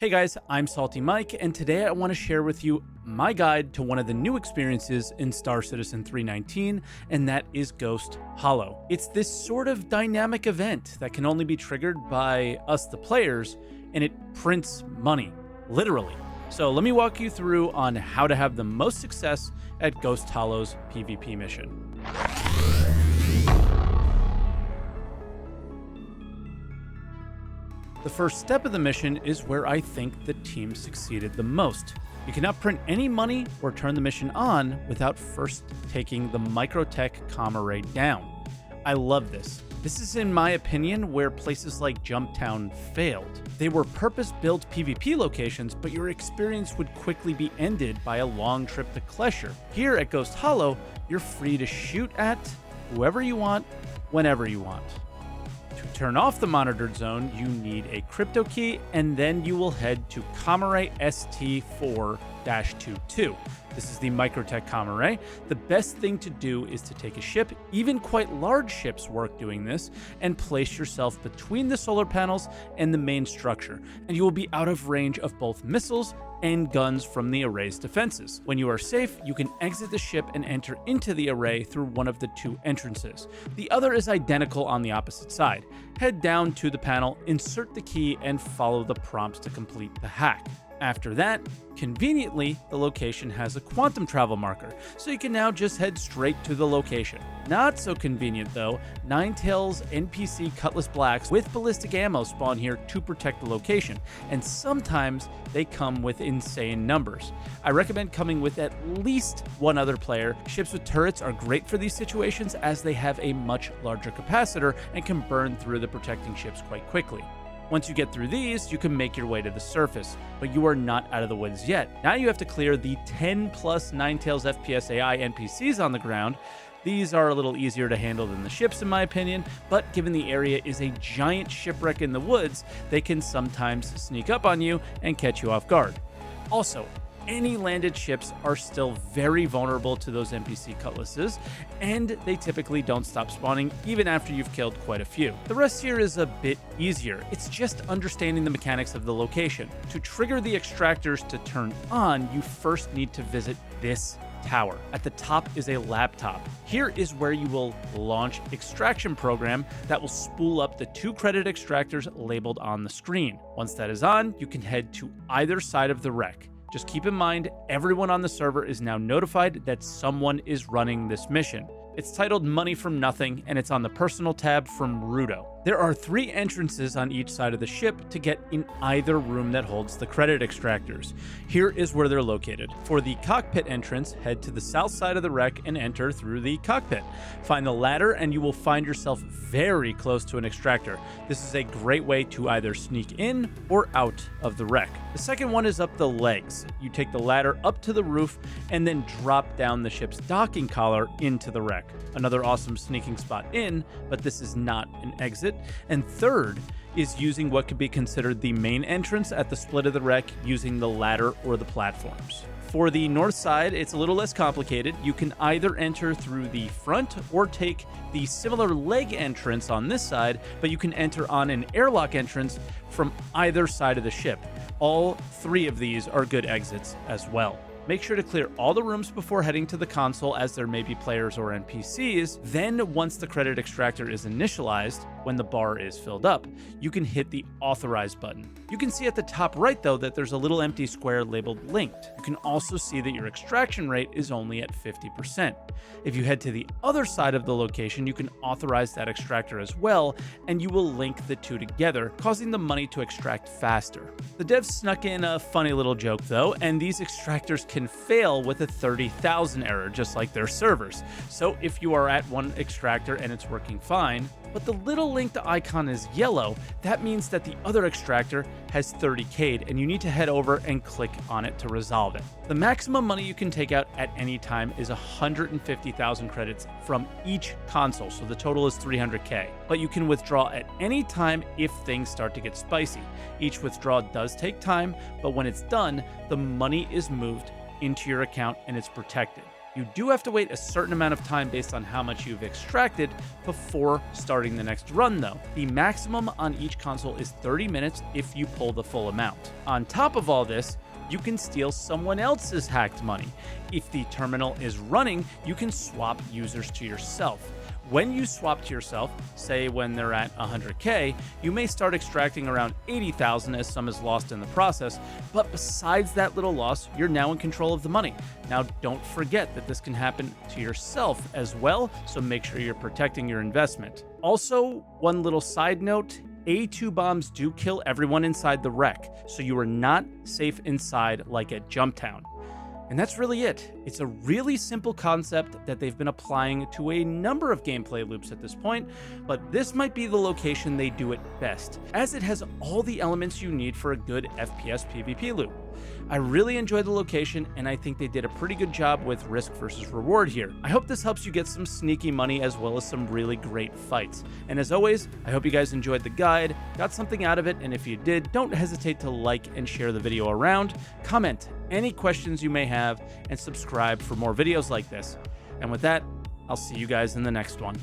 Hey guys, I'm SaltEMike, and today I want to share with you my guide to one of the new experiences in Star Citizen 319, and that is Ghost Hollow. It's this sort of dynamic event that can only be triggered by us, the players, and it prints money, literally. So let me walk you through on how to have the most success at Ghost Hollow's PvP mission. The first step of the mission is where I think the team succeeded the most. You cannot print any money or turn the mission on without first taking the Microtech comm array down. I love this. This is, in my opinion, where places like Jumptown failed. They were purpose-built PvP locations, but your experience would quickly be ended by a long trip to Klesher. Here at Ghost Hollow, you're free to shoot at whoever you want, whenever you want. To turn off the monitored zone, you need a crypto key, and then you will head to comm array ST4-22. This is the Microtech comm array. The best thing to do is to take a ship, even quite large ships work doing this, and place yourself between the solar panels and the main structure, and you will be out of range of both missiles and guns from the array's defenses. When you are safe, you can exit the ship and enter into the array through one of the two entrances. The other is identical on the opposite side. Head down to the panel, insert the key, and follow the prompts to complete the hack. After that, conveniently, the location has a quantum travel marker, so you can now just head straight to the location. Not so convenient though, Ninetales NPC Cutlass Blacks with ballistic ammo spawn here to protect the location, and sometimes they come with insane numbers. I recommend coming with at least one other player. Ships with turrets are great for these situations as they have a much larger capacitor and can burn through the protecting ships quite quickly. Once you get through these, you can make your way to the surface, but you are not out of the woods yet. Now you have to clear the 10 plus Ninetales FPS AI NPCs on the ground. These are a little easier to handle than the ships in my opinion, but given the area is a giant shipwreck in the woods, they can sometimes sneak up on you and catch you off guard. Also, any landed ships are still very vulnerable to those NPC cutlasses, and they typically don't stop spawning even after you've killed quite a few. The rest here is a bit easier. It's just understanding the mechanics of the location. To trigger the extractors to turn on, you first need to visit this tower. At the top is a laptop. Here is where you will launch extraction program that will spool up the 2 credit extractors labeled on the screen. Once that is on, you can head to either side of the wreck. Just keep in mind, everyone on the server is now notified that someone is running this mission. It's titled Money from Nothing, and it's on the Personal tab from Rudo. There are 3 entrances on each side of the ship to get in either room that holds the credit extractors. Here is where they're located. For the cockpit entrance, head to the south side of the wreck and enter through the cockpit. Find the ladder and you will find yourself very close to an extractor. This is a great way to either sneak in or out of the wreck. The second one is up the legs. You take the ladder up to the roof and then drop down the ship's docking collar into the wreck. Another awesome sneaking spot in, but this is not an exit. And third is using what could be considered the main entrance at the split of the wreck using the ladder or the platforms. For the north side, it's a little less complicated. You can either enter through the front or take the similar leg entrance on this side, but you can enter on an airlock entrance from either side of the ship. All 3 of these are good exits as well. Make sure to clear all the rooms before heading to the console, as there may be players or NPCs. Then, once the credit extractor is initialized, when the bar is filled up, you can hit the authorize button. You can see at the top right though that there's a little empty square labeled linked. You can also see that your extraction rate is only at 50%. If you head to the other side of the location, you can authorize that extractor as well, and you will link the 2 together, causing the money to extract faster. The devs snuck in a funny little joke though, and these extractors can fail with a 30,000 error, just like their servers. So if you are at one extractor and it's working fine, but the little linked icon is yellow, that means that the other extractor has 30k'd and you need to head over and click on it to resolve it. The maximum money you can take out at any time is 150,000 credits from each console, so the total is 300k. But you can withdraw at any time if things start to get spicy. Each withdrawal does take time, but when it's done, the money is moved into your account and it's protected. You do have to wait a certain amount of time based on how much you've extracted before starting the next run though. The maximum on each console is 30 minutes if you pull the full amount. On top of all this, you can steal someone else's hacked money. If the terminal is running, you can swap users to yourself. When you swap to yourself, say when they're at 100K, you may start extracting around 80,000 as some is lost in the process, but besides that little loss, you're now in control of the money. Now, don't forget that this can happen to yourself as well, so make sure you're protecting your investment. Also, one little side note, A2 bombs do kill everyone inside the wreck, so you are not safe inside like at Jumptown. And that's really it. It's a really simple concept that they've been applying to a number of gameplay loops at this point, but this might be the location they do it best, as it has all the elements you need for a good FPS PvP loop. I really enjoyed the location, and I think they did a pretty good job with risk versus reward here. I hope this helps you get some sneaky money as well as some really great fights. And as always, I hope you guys enjoyed the guide, got something out of it, and if you did, don't hesitate to like and share the video around, comment any questions you may have, and subscribe for more videos like this. And with that, I'll see you guys in the next one.